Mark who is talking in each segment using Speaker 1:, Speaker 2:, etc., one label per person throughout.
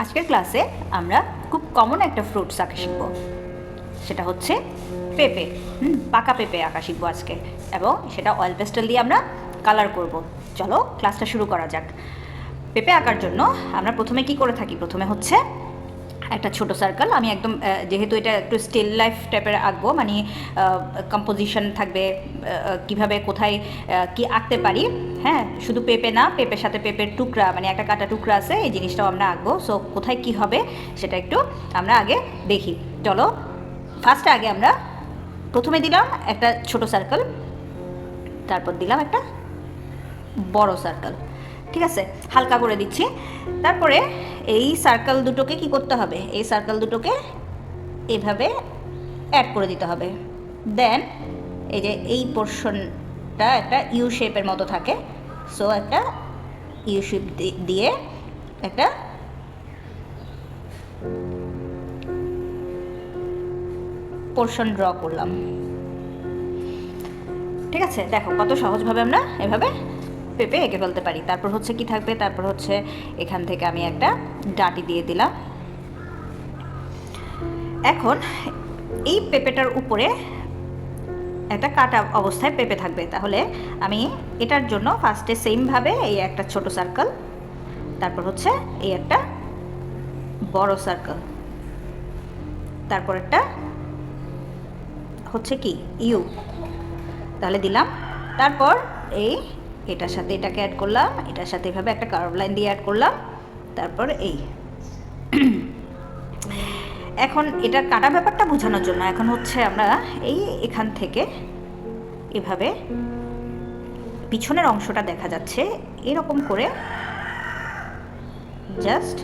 Speaker 1: আজকের ক্লাসে আমরা খুব কমন একটা ফ্রুটস আঁকা শিখব, সেটা হচ্ছে পেঁপে। পাকা পেঁপে আঁকা শিখবো আজকে, এবং সেটা অয়েল পেস্টেল দিয়ে আমরা কালার করব। চলো ক্লাসটা শুরু করা যাক। পেঁপে আঁকার জন্য আমরা প্রথমে কি করে থাকি, প্রথমে হচ্ছে একটা ছোট সার্কেল। আমি একদম যেহেতু এটা একটু স্টিল লাইফ টাইপের আঁকবো, মানে কম্পোজিশন থাকবে, কিভাবে কোথায় কি আঁকতে পারি। হ্যাঁ, শুধু পেঁপে না, পেঁপের সাথে পেঁপের টুকরা, মানে একটা কাটা টুকরা আছে, এই জিনিসটাও আমরা আঁকবো। সো কোথায় কি হবে সেটা একটু আমরা আগে দেখি। চলো ফার্স্টে আগে আমরা প্রথমে দিলাম একটা ছোট সার্কেল, তারপর দিলাম একটা বড় সার্কেল। ঠিক আছে, হালকা করে দিচ্ছি। তারপরে এই সার্কেল দুটোকে কি করতে হবে, এই সার্কেল দুটোকে এভাবে অ্যাড করে দিতে হবে। দেন এই যে এই পোর্শনটা একটা ইউ শেপের মতো থাকে, সো একটা ইউ শেপ দিয়ে একটা পোর্শন ড্র করলাম। ঠিক আছে, দেখো কত সহজভাবে আমরা এভাবে পেঁপে এঁকে ফেলতে পারি। তারপর হচ্ছে কি থাকবে, তারপর হচ্ছে এখান থেকে আমি একটা ডাঁটি দিয়ে দিলাম। এখন এই পেঁপেটার উপরে একটা কাটা অবস্থায় পেঁপে থাকবে, তাহলে আমি এটার জন্য ফার্স্টে সেমভাবে এই একটা ছোট সার্কেল, তারপর হচ্ছে এই একটা বড় সার্কেল, তারপর একটা হচ্ছে কি ইউ, তাহলে দিলাম। তারপর এই এটার সাথে এটাকে অ্যাড করলাম, এটার সাথে এভাবে একটা কার্ভ লাইন দিয়ে অ্যাড করলাম, তারপর এই এখন এটা কাটা ব্যাপারটা বোঝানোর জন্য এখন হচ্ছে আমরা এই এখান থেকে এভাবে পিছনের অংশটা দেখা যাচ্ছে এরকম করে জাস্ট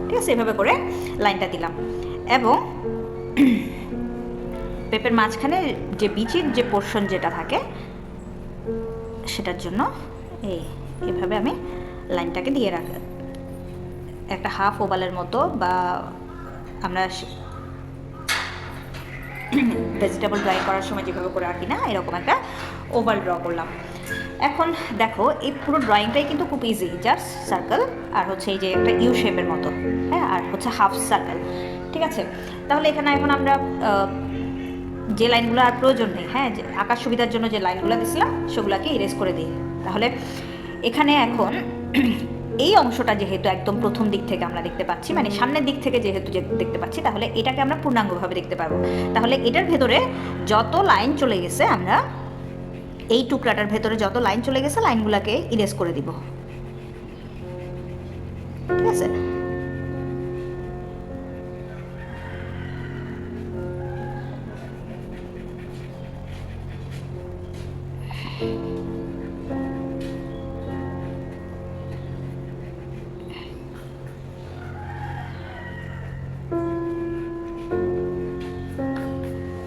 Speaker 1: ঠিক আছে, এভাবে করে লাইনটা দিলাম। এবং পেঁপের মাঝখানে যে বিচির যে পোর্শন যেটা থাকে সেটার জন্য এভাবে আমি লাইনটাকে দিয়ে রাখি, একটা হাফ ওভালের মতো, বা আমরা ভেজিটেবল ড্রয়িং করার সময় যেভাবে করে আঁকি না, এরকম একটা ওভাল ড্র করলাম। এখন দেখো এই পুরো ড্রয়িংটাই কিন্তু খুব ইজি, জাস্ট সার্কেল আর হচ্ছে এই যে একটা ইউ শেপের মতো, হ্যাঁ, আর হচ্ছে হাফ সার্কেল। ঠিক আছে, তাহলে এখানে এখন আমরা যে লাইনগুলো আর প্রয়োজন নেই, হ্যাঁ, যে আঁকার সুবিধার জন্য যে লাইনগুলো দিয়েছিলাম সেগুলোকে ইরেজ করে দিই। তাহলে এখানে এখন এই অংশটা যেহেতু একদম প্রথম দিক থেকে আমরা দেখতে পাচ্ছি, মানে সামনের দিক থেকে যেহেতু দেখতে পাচ্ছি, তাহলে এটাকে আমরা পূর্ণাঙ্গভাবে দেখতে পারবো। তাহলে এটার ভেতরে যত লাইন চলে গেছে, আমরা এই টুকরাটার ভেতরে যত লাইন চলে গেছে লাইনগুলোকে ইরেজ করে দিব। ঠিক আছে,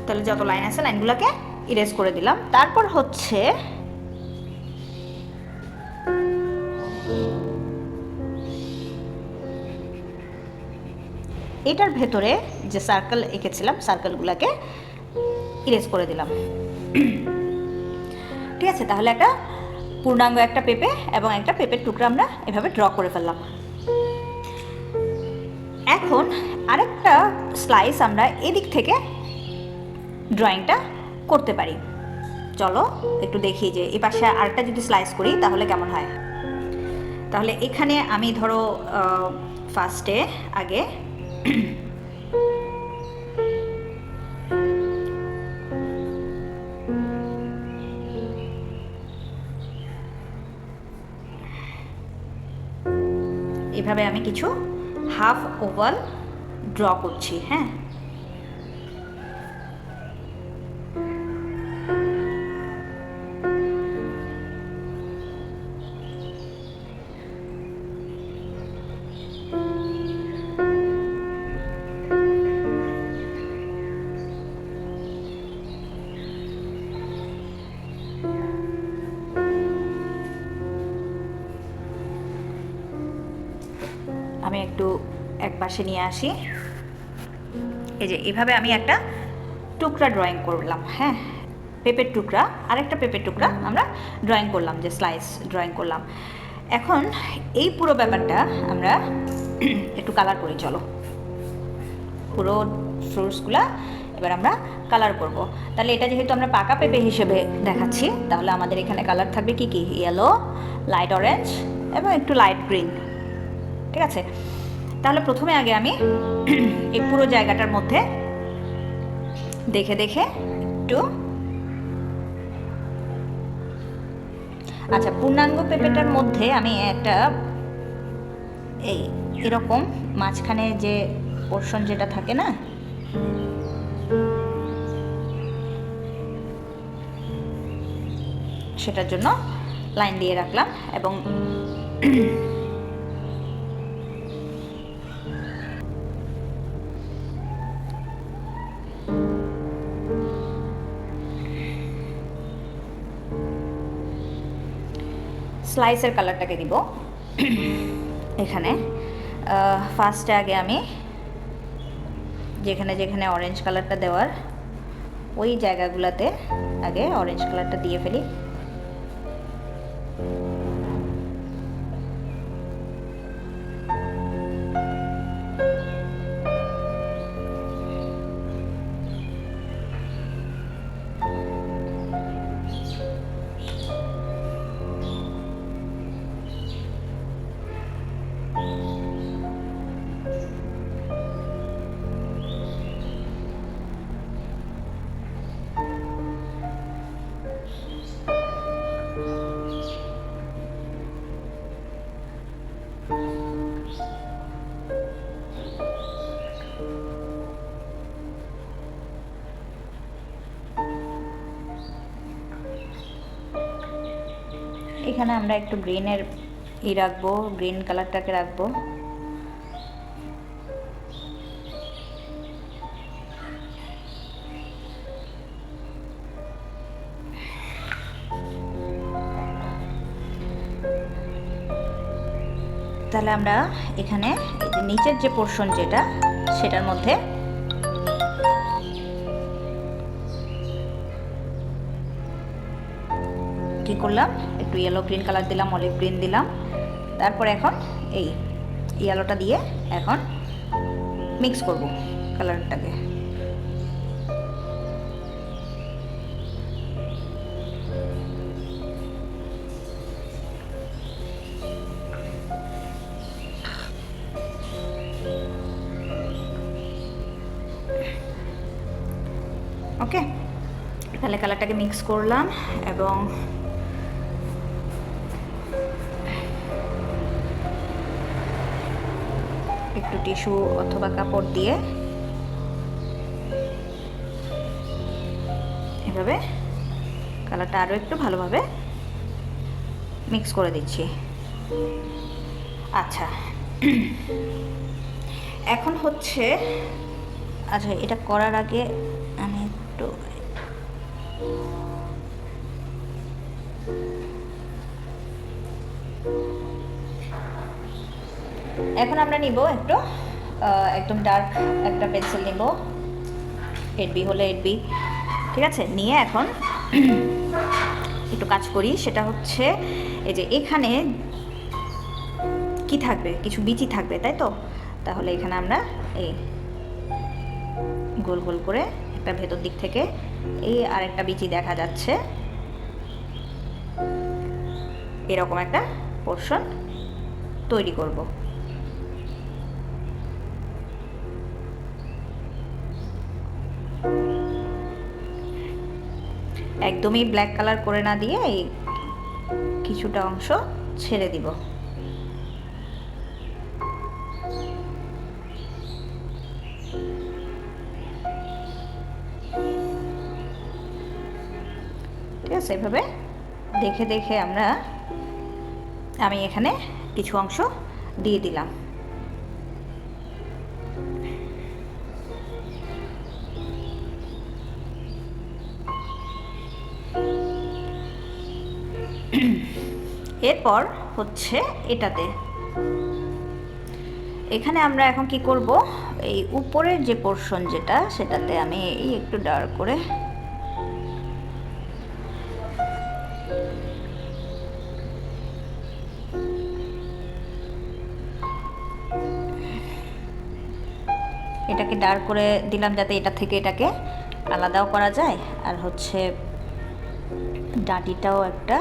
Speaker 1: তাহলে যত লাইন আছে লাইনগুলোকে ইরেজ করে দিলাম। তারপর হচ্ছে এটার ভেতরে যে সার্কেল এঁকেছিলাম সার্কেলগুলোকে ইরেজ করে দিলাম। ঠিক আছে, তাহলে একটা পূর্ণাঙ্গ একটা পেঁপে এবং একটা পেঁপের টুকরা আমরা এভাবে ড্র করে ফেললাম। এখন আরেকটা স্লাইস আমরা এদিক থেকে ড্রয়িংটা করতে পারি। চলো একটু দেখি যে এই পাশে আরেকটা যদি স্লাইস করি তাহলে কেমন হয়। তাহলে এখানে আমি ধরো ফার্স্টে আগে এভাবে আমি কিছু হাফ ওভাল ড্র করছি। হ্যাঁ, আমি একটু এক পাশে নিয়ে আসি। এই যে এভাবে আমি একটা টুকরা ড্রয়িং করলাম। হ্যাঁ, পেঁপের টুকরা, আরেকটা পেঁপের টুকরা আমরা ড্রয়িং করলাম, যে স্লাইস ড্রয়িং করলাম। এখন এই পুরো ব্যাপারটা আমরা একটু কালার করি। চলো, পুরো ফ্রুটসগুলা এবার আমরা কালার করব। তাহলে এটা যেহেতু আমরা পাকা পেঁপে হিসেবে দেখাচ্ছি, তাহলে আমাদের এখানে কালার থাকবে কি কি, ইয়েলো, লাইট অরেঞ্জ এবং একটু লাইট গ্রিন। ঠিক আছে, তাহলে প্রথমে আগে আমি এই পুরো জায়গাটার মধ্যে দেখে দেখে একটু, আচ্ছা, পূর্ণাঙ্গ পেঁপেটার মধ্যে আমি একটা এরকম মাঝখানে যে পোর্শন যেটা থাকে না, সেটার জন্য লাইন দিয়ে রাখলাম। এবং স্লাইসের কালারটাকে দিব এখানে। ফার্স্টে আগে আমি যেখানে যেখানে অরেঞ্জ কালারটা দেওয়ার ওই জায়গাগুলোতে আগে অরেঞ্জ কালারটা দিয়ে ফেলি। এখানে আমরা একটু গ্রিনের রাখবো, গ্রিন কালারটাকে রাখবো। তাহলে আমরা এখানে নিচের যে পোর্শন যেটা, সেটার মধ্যে কি করলাম, একটু ইয়েলো গ্রিন কালার দিলাম, অলিভ গ্রিন দিলাম। তারপর এখন এই ইয়েলোটা দিয়ে এখন মিক্স করব কালারটাকে। ওকে, তাহলে কালারটাকে মিক্স করলাম এবং একটু টিস্যু অথবা কাপড় দিয়ে এভাবে কালারটা আরও একটু ভালোভাবে মিক্স করে দিচ্ছি। আচ্ছা, এখন হচ্ছে, আচ্ছা, এটা করার আগে আমি একটু এখন আমরা নিব একটু একদম ডার্ক একটা পেন্সিল নিব, 8B হলে 8B। ঠিক আছে, নিয়ে এখন একটু কাজ করি। সেটা হচ্ছে এই যে এখানে কি থাকবে, কিছু বিচি থাকবে, তাই তো? তাহলে এখানে আমরা এই গোল গোল করে একটা ভেতর দিক থেকে এই আরেকটা বিচি দেখা যাচ্ছে, এরকম একটা পোর্শন তৈরি করব। একদমই ব্ল্যাক কালার করে না দিয়ে এই কিছুটা অংশ ছেড়ে দিব। ঠিক আছে, এভাবে দেখে দেখে আমি এখানে কিছু অংশ দিয়ে দিলাম। এরপর হচ্ছে এটাতে, এখানে আমরা এখন কি করব, এই উপরের যে পোর্শন যেটা, সেটাতে আমি এই একটু ডার্ক করে এটাকে ডার্ক করে দিলাম যাতে এটা থেকে এটাকে আলাদাও করা যায়, আর হচ্ছে ডাঁটিটাও একটা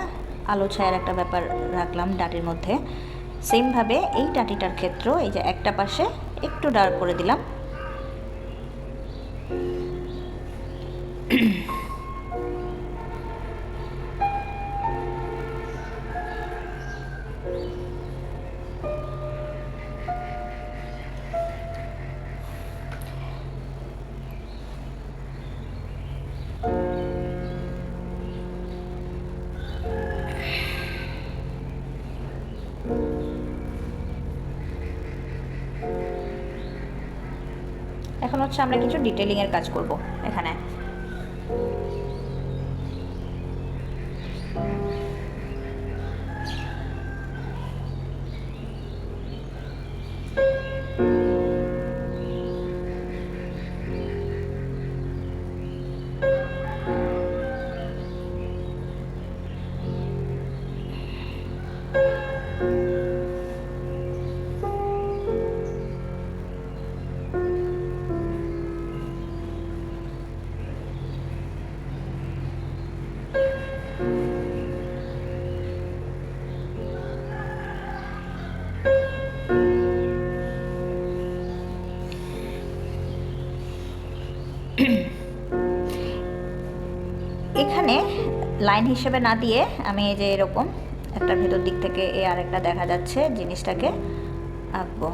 Speaker 1: আলো ছায়ার একটা ব্যাপার রাখলাম ডাঁটির মধ্যে। সেমভাবে এই ডাঁটিটার ক্ষেত্রেও এই যে একটা পাশে একটু ডার্ক করে দিলাম। এখন হচ্ছে আমরা কিছু ডিটেলিংয়ের কাজ করব এখানে। এখানে লাইন হিসেবে না দিয়ে আমি এই যে এরকম একটা ভেতর দিক থেকে এ আর একটা দেখা যাচ্ছে জিনিসটাকে আঁকবো,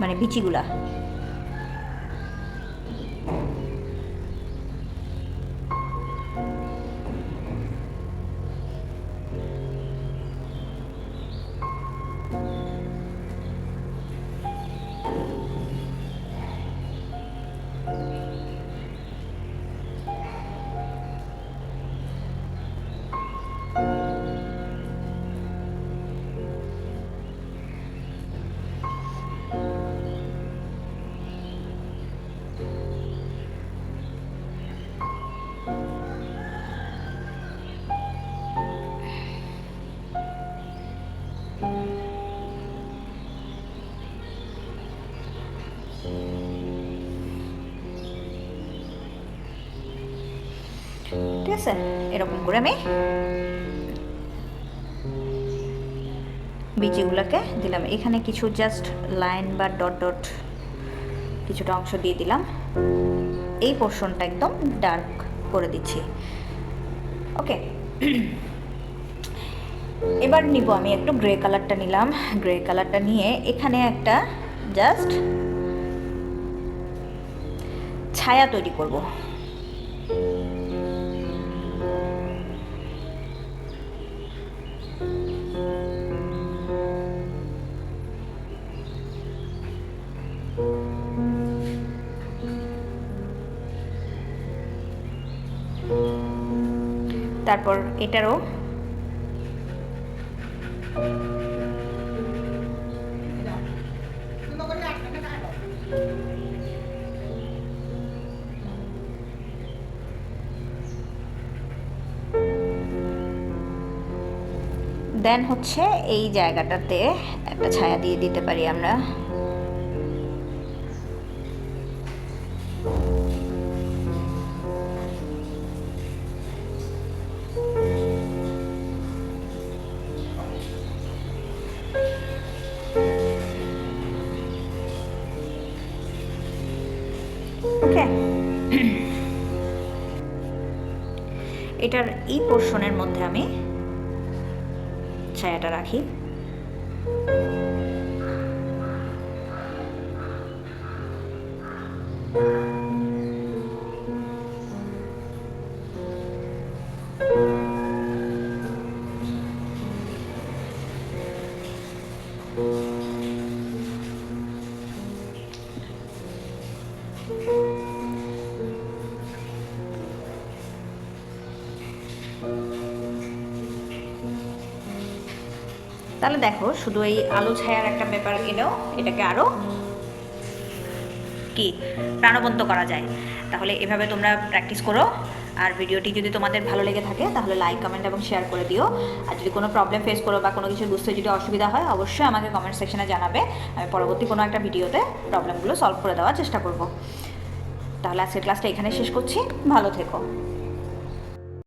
Speaker 1: মানে বিচিগুলা। ঠিক আছে, এরকম করে আমি বিচিগুলোকে দিলাম। এখানে কিছু জাস্ট লাইন বা ডট ডট কিছুটা অংশ দিয়ে দিলাম। এই পোর্শনটা একদম ডার্ক করে দিচ্ছি। ওকে, এবার নিব আমি একটু গ্রে কালারটা নিলাম। গ্রে কালারটা নিয়ে এখানে একটা জাস্ট ছায়া তৈরি করব। তারপর এটারও দেন হচ্ছে এই জায়গাটাতে একটা ছায়া দিয়ে দিতে পারি আমরা। ওকে, এটার এই পোর্শনের মধ্যে আমি ছায়াটা রাখি। তাহলে দেখো শুধু এই আলো ছায়ার একটা ব্যাপার এলেও এটাকে আরো কি প্রাণবন্ত করা যায়। তাহলে এভাবে তোমরা প্র্যাকটিস করো। আর ভিডিওটি যদি তোমাদের ভালো লেগে থাকে তাহলে লাইক, কমেন্ট এবং শেয়ার করে দিও। আর যদি কোনো প্রবলেম ফেস করো বা কোনো কিছু বুঝতে যদি অসুবিধা হয় অবশ্যই আমাকে কমেন্ট সেকশনে জানাবে। আমি পরবর্তী কোনো একটা ভিডিওতে প্রবলেমগুলো সলভ করে দেওয়ার চেষ্টা করব। তাহলে আজকের ক্লাসটা এখানে শেষ করছি। ভালো থেকো।